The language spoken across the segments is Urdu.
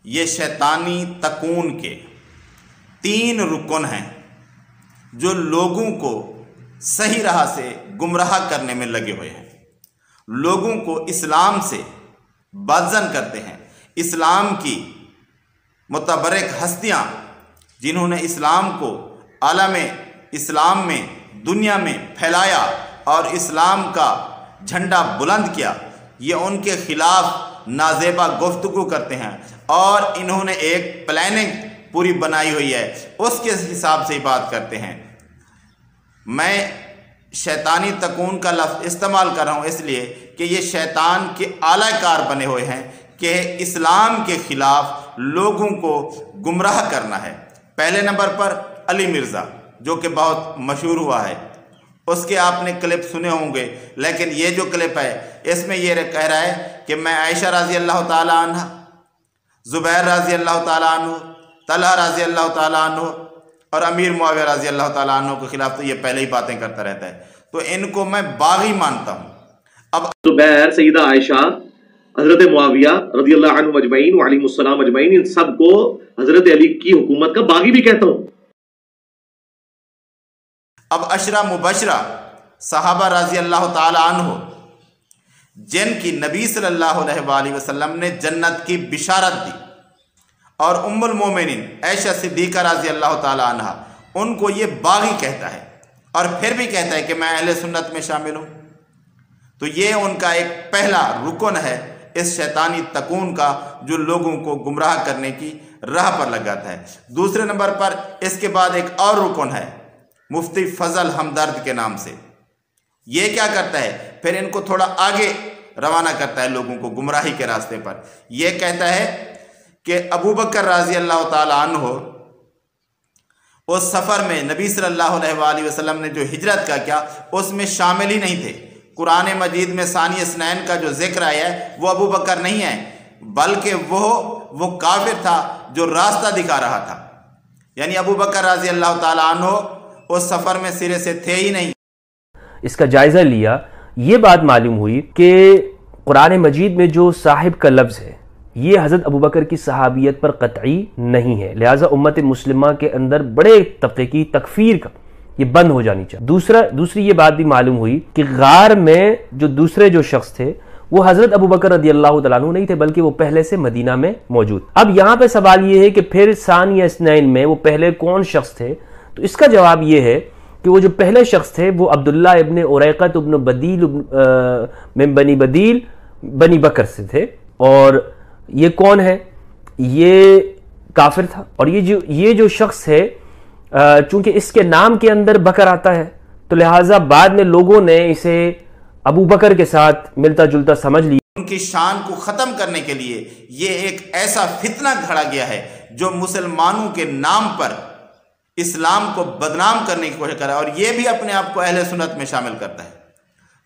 یہ شیطانی تکون کے 3 رکن ہیں جو لوگوں کو صحیح راہ سے گمراہ کرنے میں لگے ہوئے ہیں، لوگوں کو اسلام سے بدظن کرتے ہیں۔ اسلام کی متبرک ہستیاں جنہوں نے اسلام کو عالم اسلام میں دنیا میں پھیلایا اور اسلام کا جھنڈا بلند کیا، یہ ان کے خلاف نازیبا گفتگو کرتے ہیں اور انہوں نے ایک پلاننگ پوری بنائی ہوئی ہے، اس کے حساب سے ہی بات کرتے ہیں۔ میں شیطانی تکون کا لفظ استعمال کر رہا ہوں اس لیے کہ یہ شیطان کے اعلی کار بنے ہوئے ہیں کہ اسلام کے خلاف لوگوں کو گمراہ کرنا ہے۔ پہلے نمبر پر علی مرزا جو کہ بہت مشہور ہوا ہے، اس کے آپ نے کلپ سنے ہوں گے، لیکن یہ جو کلپ ہے اس میں یہ کہہ رہا ہے کہ میں عائشہ رضی اللہ تعالیٰ عنہ، زبیر رضی اللہ تعالیٰ عنہ، طلحہ رضی اللہ تعالیٰ عنہ اور امیر معاویہ رضی اللہ تعالیٰ عنہ کے خلاف تو یہ پہلے ہی باتیں کرتا رہتا ہے، تو ان کو میں باغی مانتا ہوں۔ اب زبیر، سیدہ عائشہ، حضرت معاویہ رضی اللہ عنہ اجمعین وعلیہ السلام اجمعین، ان سب کو حضرت علی کی حکومت کا باغی بھی کہتا ہوں۔ اب عشرہ مبشرہ صحابہ رضی اللہ تعالی عنہ جن کی نبی صلی اللہ علیہ وآلہ وسلم نے جنت کی بشارت دی، اور ام المومنین عائشہ صدیقہ رضی اللہ تعالی عنہ، ان کو یہ باغی کہتا ہے اور پھر بھی کہتا ہے کہ میں اہل سنت میں شامل ہوں۔ تو یہ ان کا ایک پہلا رکن ہے اس شیطانی تکون کا جو لوگوں کو گمراہ کرنے کی راہ پر لگاتا ہے۔ دوسرے نمبر پر اس کے بعد ایک اور رکن ہے مفتی فضل ہمدرد کے نام سے۔ یہ کیا کرتا ہے؟ پھر ان کو تھوڑا آگے روانہ کرتا ہے لوگوں کو گمراہی کے راستے پر۔ یہ کہتا ہے کہ ابو بکر رضی اللہ تعالیٰ عنہ اس سفر میں نبی صلی اللہ علیہ وآلہ وسلم نے جو ہجرت کا کیا اس میں شامل ہی نہیں تھے۔ قرآن مجید میں ثانی اثنین کا جو ذکر آیا ہے وہ ابو بکر نہیں ہے، بلکہ وہ کافر تھا جو راستہ دکھا رہا تھا، یعنی ابو بکر رضی اللہ تعالیٰ عنہ اس سفر میں سرے سے تھے ہی نہیں۔ اس کا جائزہ لیا، یہ بات معلوم ہوئی کہ قرآن مجید میں جو صاحب کا لفظ ہے یہ حضرت ابوبکر کی صحابیت پر قطعی نہیں ہے، لہٰذا امت مسلمہ کے اندر بڑے طبقے کی تکفیر کا یہ بند ہو جانی چاہیے۔ دوسری یہ بات بھی معلوم ہوئی کہ غار میں جو دوسرے جو شخص تھے وہ حضرت ابوبکر رضی اللہ تعالیٰ عنہ نہیں تھے، بلکہ وہ پہلے سے مدینہ میں موجود۔ اب یہاں پہ سوال یہ ہے کہ پھر ثانی اثنین میں وہ پہلے کون شخص تھے؟ تو اس کا جواب یہ ہے کہ وہ جو پہلے شخص تھے وہ عبداللہ ابن اریقۃ ابن بدیل من بنی بدیل بنی بکر سے تھے، اور یہ کون ہے؟ یہ کافر تھا، اور یہ جو شخص ہے چونکہ اس کے نام کے اندر بکر آتا ہے تو لہٰذا بعد میں لوگوں نے اسے ابو بکر کے ساتھ ملتا جلتا سمجھ لیا۔ ان کی شان کو ختم کرنے کے لیے یہ ایک ایسا فتنہ گھڑا گیا ہے جو مسلمانوں کے نام پر اسلام کو بدنام کرنے کی کوشش کر رہا ہے، اور یہ بھی اپنے آپ کو اہل سنت میں شامل کرتا ہے۔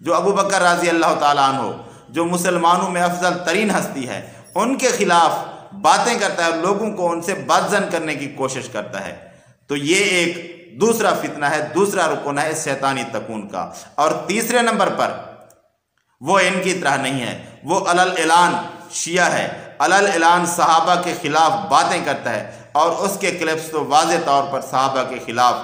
جو ابو بکر رضی اللہ تعالیٰ عنہ جو مسلمانوں میں افضل ترین ہستی ہے، ان کے خلاف باتیں کرتا ہے، لوگوں کو ان سے بدظن کرنے کی کوشش کرتا ہے۔ تو یہ ایک دوسرا فتنہ ہے، دوسرا رکن ہے اس شیطانی تکون کا۔ اور تیسرے نمبر پر وہ ان کی طرح نہیں ہے، وہ علل اعلان شیعہ ہے، علل اعلان صحابہ کے خلاف باتیں کرتا ہے، اور اس کے کلپس تو واضح طور پر صحابہ کے خلاف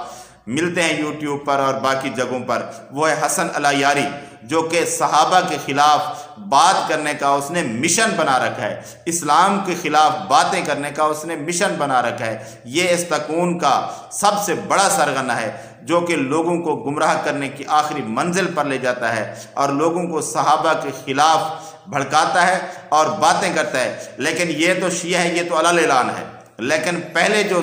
ملتے ہیں یوٹیوب پر اور باقی جگہوں پر۔ وہ ہے حسن العیاری جو کہ صحابہ کے خلاف بات کرنے کا اس نے مشن بنا رکھا ہے، اسلام کے خلاف باتیں کرنے کا اس نے مشن بنا رکھا ہے۔ یہ اس تکون کا سب سے بڑا سرغنہ ہے جو کہ لوگوں کو گمراہ کرنے کی آخری منزل پر لے جاتا ہے اور لوگوں کو صحابہ کے خلاف بھڑکاتا ہے اور باتیں کرتا ہے۔ لیکن یہ تو شیعہ ہے، یہ تو علل اعلان ہے، لیکن پہلے جو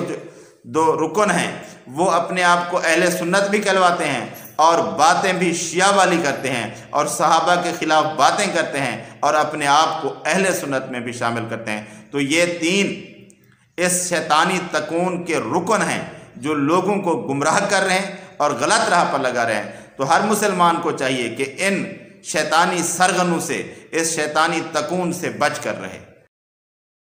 2 رکن ہیں وہ اپنے آپ کو اہل سنت بھی کہلواتے ہیں اور باتیں بھی شیعہ والی کرتے ہیں اور صحابہ کے خلاف باتیں کرتے ہیں اور اپنے آپ کو اہل سنت میں بھی شامل کرتے ہیں۔ تو یہ 3 اس شیطانی تکون کے رکن ہیں جو لوگوں کو گمراہ کر رہے ہیں اور غلط راہ پر لگا رہے ہیں۔ تو ہر مسلمان کو چاہیے کہ ان شیطانی سرغنوں سے، اس شیطانی تکون سے بچ کر رہے۔